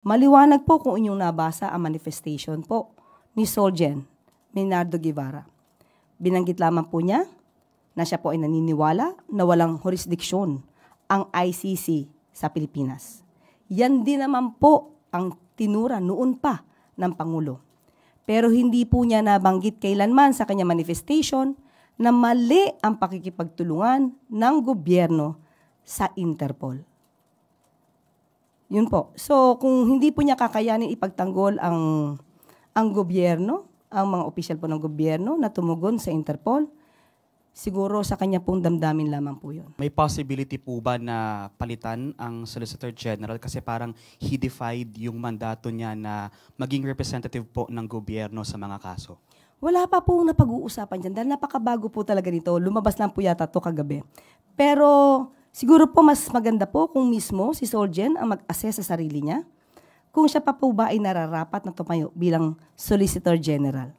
Maliwanag po kung inyong nabasa ang manifestation po ni Solgen Bernardo Guevara. Binanggit lamang po niya na siya po ay naniniwala na walang jurisdiksyon ang ICC sa Pilipinas. Yan din naman po ang tinura noon pa ng Pangulo. Pero hindi po niya nabanggit kailanman sa kanya manifestation na mali ang pakikipagtulungan ng gobyerno sa Interpol. Yun po. So, kung hindi po niya kakayanin ipagtanggol ang gobyerno, ang mga opisyal po ng gobyerno na tumugon sa Interpol, siguro sa kanya pong damdamin lamang po yun. May possibility po ba na palitan ang Solicitor General kasi parang he defied yung mandato niya na maging representative po ng gobyerno sa mga kaso? Wala pa pong napag-uusapan dyan dahil napakabago po talaga nito. Lumabas lang po yata ito kagabi. Pero siguro po mas maganda po kung mismo si Solgen ang mag-assess sa sarili niya kung siya pa po ba ay nararapat na tumayo bilang Solicitor General.